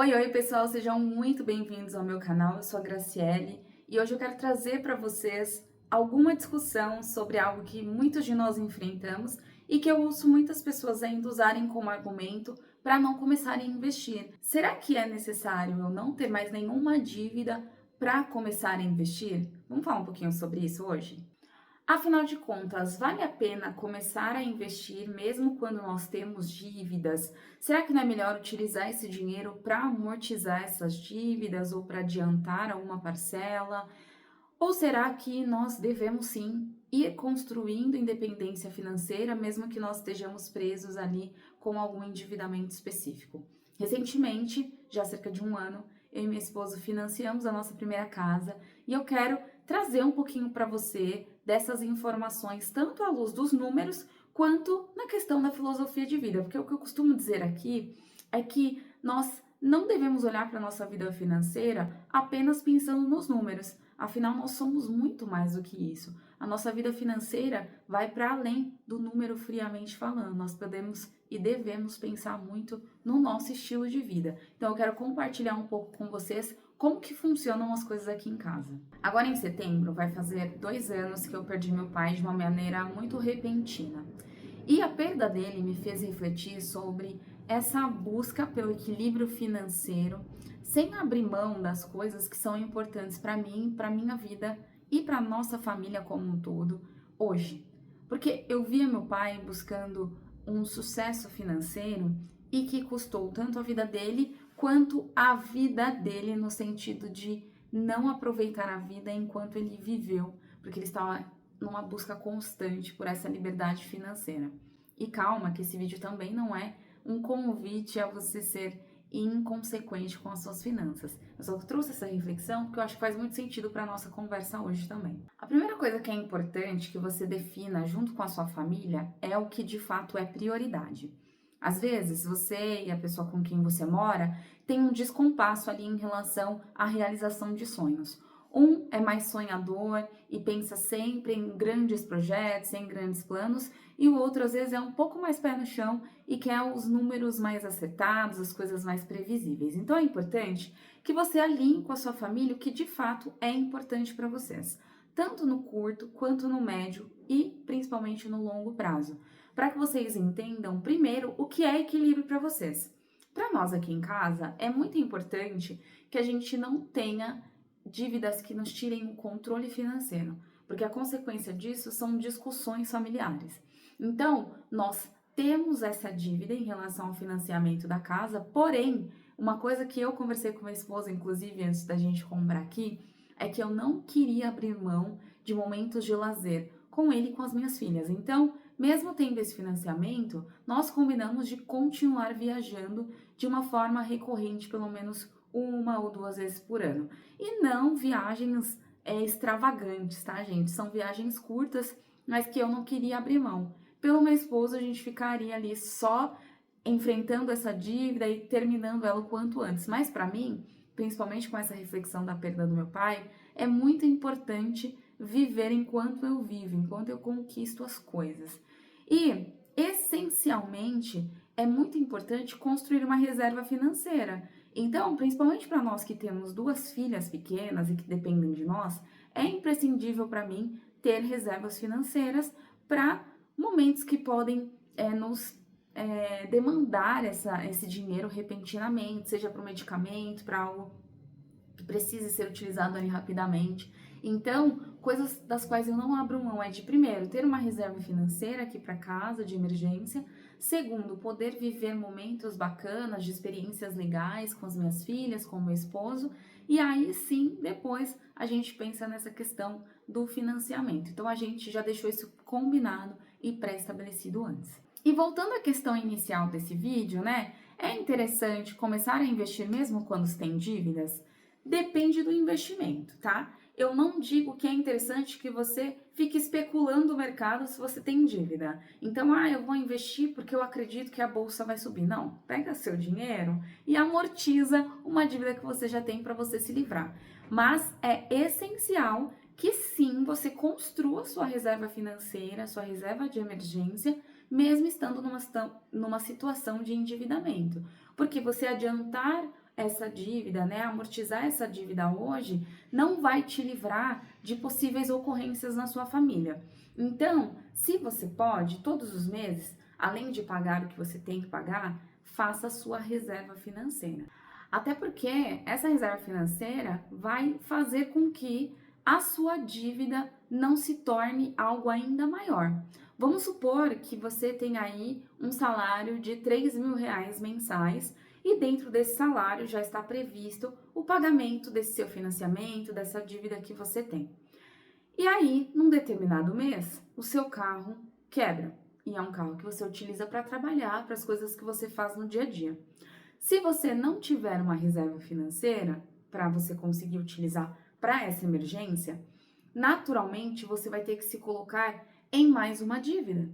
Oi, oi pessoal, sejam muito bem-vindos ao meu canal. Eu sou a Graciele e hoje eu quero trazer para vocês alguma discussão sobre algo que muitos de nós enfrentamos e que eu ouço muitas pessoas ainda usarem como argumento para não começarem a investir. Será que é necessário eu não ter mais nenhuma dívida para começar a investir? Vamos falar um pouquinho sobre isso hoje? Afinal de contas, vale a pena começar a investir mesmo quando nós temos dívidas? Será que não é melhor utilizar esse dinheiro para amortizar essas dívidas ou para adiantar alguma parcela? Ou será que nós devemos sim ir construindo independência financeira, mesmo que nós estejamos presos ali com algum endividamento específico? Recentemente, já há cerca de um ano, eu e meu esposo financiamos a nossa primeira casa e eu quero trazer um pouquinho para você dessas informações, tanto à luz dos números quanto na questão da filosofia de vida, porque o que eu costumo dizer aqui é que nós não devemos olhar para a nossa vida financeira apenas pensando nos números. Afinal, nós somos muito mais do que isso. A nossa vida financeira vai para além do número friamente falando. Nós podemos e devemos pensar muito no nosso estilo de vida. Então, eu quero compartilhar um pouco com vocês como que funcionam as coisas aqui em casa. Agora, em setembro, vai fazer 2 anos que eu perdi meu pai de uma maneira muito repentina. E a perda dele me fez refletir sobre essa busca pelo equilíbrio financeiro, sem abrir mão das coisas que são importantes para mim, para minha vida e para nossa família como um todo hoje. Porque eu via meu pai buscando um sucesso financeiro e que custou tanto a vida dele quanto a vida dele no sentido de não aproveitar a vida enquanto ele viveu, porque ele estava numa busca constante por essa liberdade financeira. E calma, que esse vídeo também não é um convite a você ser inconsequente com as suas finanças. Eu só trouxe essa reflexão porque eu acho que faz muito sentido para a nossa conversa hoje também. A primeira coisa que é importante que você defina junto com a sua família é o que de fato é prioridade. Às vezes, você e a pessoa com quem você mora tem um descompasso ali em relação à realização de sonhos. Um é mais sonhador e pensa sempre em grandes projetos, em grandes planos, e o outro às vezes é um pouco mais pé no chão e quer os números mais acertados, as coisas mais previsíveis. Então é importante que você alinhe com a sua família o que de fato é importante para vocês, tanto no curto quanto no médio e principalmente no longo prazo, para que vocês entendam primeiro o que é equilíbrio para vocês. Para nós aqui em casa, é muito importante que a gente não tenha dívidas que nos tirem o controle financeiro, porque a consequência disso são discussões familiares. Então, nós temos essa dívida em relação ao financiamento da casa, porém, uma coisa que eu conversei com minha esposa, inclusive antes da gente comprar aqui, é que eu não queria abrir mão de momentos de lazer com ele e com as minhas filhas. Então, mesmo tendo esse financiamento, nós combinamos de continuar viajando de uma forma recorrente, pelo menos uma ou duas vezes por ano. E não viagens extravagantes, tá, gente? São viagens curtas, mas que eu não queria abrir mão. Pelo meu esposo, a gente ficaria ali só enfrentando essa dívida e terminando ela o quanto antes. Mas para mim, principalmente com essa reflexão da perda do meu pai, é muito importante viver enquanto eu vivo, enquanto eu conquisto as coisas. E, essencialmente, é muito importante construir uma reserva financeira. Então, principalmente para nós que temos duas filhas pequenas e que dependem de nós, é imprescindível para mim ter reservas financeiras para momentos que podem nos demandar esse dinheiro repentinamente, seja para um medicamento, para algo que precise ser utilizado ali rapidamente. Então, coisas das quais eu não abro mão é de, primeiro, ter uma reserva financeira aqui para casa, de emergência. Segundo, poder viver momentos bacanas, de experiências legais com as minhas filhas, com o meu esposo. E aí sim, depois a gente pensa nessa questão do financiamento. Então, a gente já deixou isso combinado e pré-estabelecido antes. E voltando à questão inicial desse vídeo, né? É interessante começar a investir mesmo quando se tem dívidas? Depende do investimento, tá? Eu não digo que é interessante que você fique especulando o mercado se você tem dívida. Então, eu vou investir porque eu acredito que a bolsa vai subir. Não, pega seu dinheiro e amortiza uma dívida que você já tem para você se livrar. Mas é essencial que sim, você construa sua reserva financeira, sua reserva de emergência, mesmo estando numa situação de endividamento. Porque você adiantar essa dívida, né, amortizar essa dívida hoje, não vai te livrar de possíveis ocorrências na sua família. Então, se você pode, todos os meses, além de pagar o que você tem que pagar, faça a sua reserva financeira. Até porque essa reserva financeira vai fazer com que a sua dívida não se torne algo ainda maior. Vamos supor que você tem aí um salário de R$ 3.000 mensais e dentro desse salário já está previsto o pagamento desse seu financiamento, dessa dívida que você tem. E aí, num determinado mês, o seu carro quebra. E é um carro que você utiliza para trabalhar, para as coisas que você faz no dia a dia. Se você não tiver uma reserva financeira para você conseguir utilizar para essa emergência, naturalmente você vai ter que se colocar em mais uma dívida.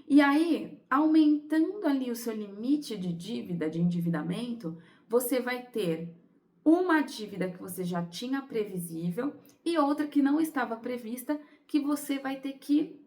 E aí, aumentando ali o seu limite de dívida, de endividamento, você vai ter uma dívida que você já tinha previsível e outra que não estava prevista, que você vai ter que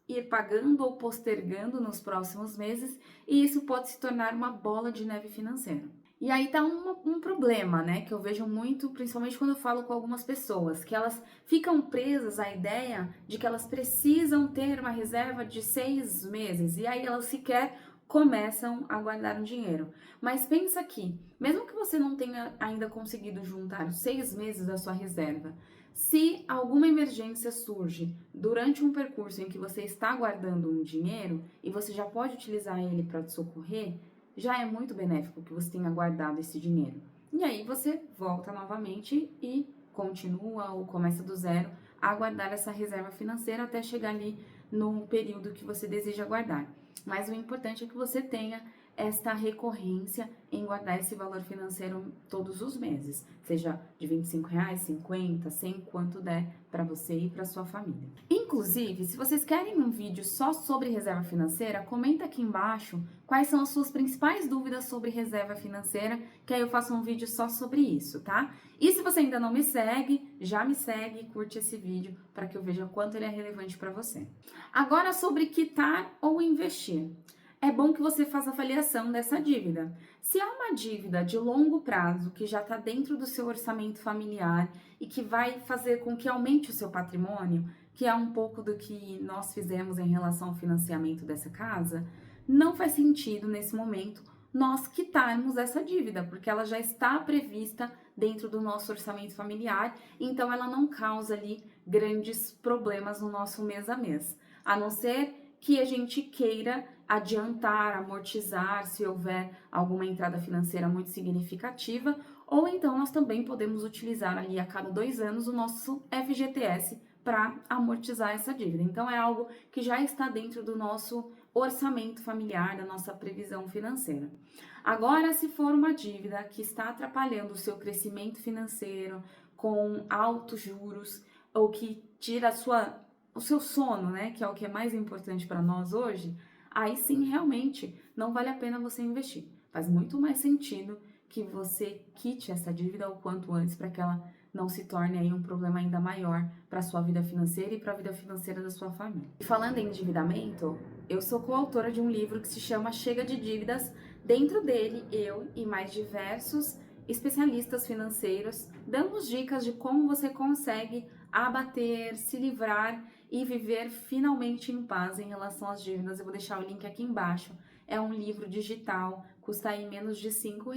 ir pagando ou postergando nos próximos meses, e isso pode se tornar uma bola de neve financeira. E aí tá um problema, né, que eu vejo muito, principalmente quando eu falo com algumas pessoas, que elas ficam presas à ideia de que elas precisam ter uma reserva de 6 meses, e aí elas sequer começam a guardar um dinheiro. Mas pensa aqui, mesmo que você não tenha ainda conseguido juntar os 6 meses da sua reserva, se alguma emergência surge durante um percurso em que você está guardando um dinheiro e você já pode utilizar ele para te socorrer, já é muito benéfico que você tenha guardado esse dinheiro. E aí você volta novamente e continua ou começa do zero a guardar essa reserva financeira até chegar ali no período que você deseja guardar. Mas o importante é que você tenha esta recorrência em guardar esse valor financeiro todos os meses, seja de R$ 25, 50, 100, quanto der para você e para sua família. Inclusive, se vocês querem um vídeo só sobre reserva financeira, comenta aqui embaixo quais são as suas principais dúvidas sobre reserva financeira, que aí eu faço um vídeo só sobre isso, tá? E se você ainda não me segue, já me segue e curte esse vídeo para que eu veja quanto ele é relevante para você. Agora sobre quitar ou investir. É bom que você faça a avaliação dessa dívida. Se é uma dívida de longo prazo, que já está dentro do seu orçamento familiar e que vai fazer com que aumente o seu patrimônio, que é um pouco do que nós fizemos em relação ao financiamento dessa casa, não faz sentido nesse momento nós quitarmos essa dívida, porque ela já está prevista dentro do nosso orçamento familiar, então ela não causa ali grandes problemas no nosso mês a mês, a não ser que a gente queira adiantar, amortizar, se houver alguma entrada financeira muito significativa, ou então nós também podemos utilizar ali a cada 2 anos o nosso FGTS para amortizar essa dívida. Então é algo que já está dentro do nosso orçamento familiar, da nossa previsão financeira. Agora, se for uma dívida que está atrapalhando o seu crescimento financeiro com altos juros ou que tira o seu sono, né, que é o que é mais importante para nós hoje, aí sim, realmente, não vale a pena você investir. Faz muito mais sentido que você quite essa dívida o quanto antes para que ela não se torne aí um problema ainda maior para a sua vida financeira e para a vida financeira da sua família. E falando em endividamento, eu sou coautora de um livro que se chama Chega de Dívidas. Dentro dele, eu e mais diversos especialistas financeiros damos dicas de como você consegue abater, se livrar e viver finalmente em paz em relação às dívidas. Eu vou deixar o link aqui embaixo. É um livro digital, custa aí menos de R$ 5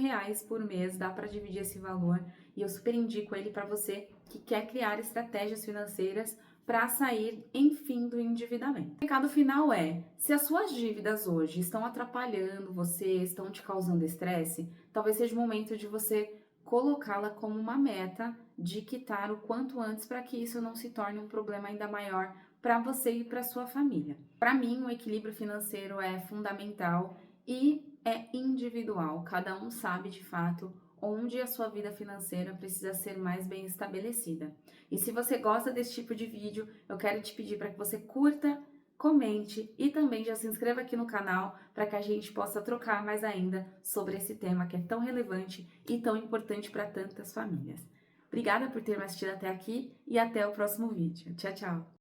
por mês, dá para dividir esse valor e eu super indico ele para você que quer criar estratégias financeiras para sair, enfim, do endividamento. O recado final é, se as suas dívidas hoje estão atrapalhando você, estão te causando estresse, talvez seja o momento de você colocá-la como uma meta de quitar o quanto antes para que isso não se torne um problema ainda maior para você e para sua família. Para mim, o equilíbrio financeiro é fundamental e é individual. Cada um sabe de fato onde a sua vida financeira precisa ser mais bem estabelecida. E se você gosta desse tipo de vídeo, eu quero te pedir para que você curta, comente e também já se inscreva aqui no canal para que a gente possa trocar mais ainda sobre esse tema que é tão relevante e tão importante para tantas famílias. Obrigada por ter me assistido até aqui e até o próximo vídeo. Tchau, tchau!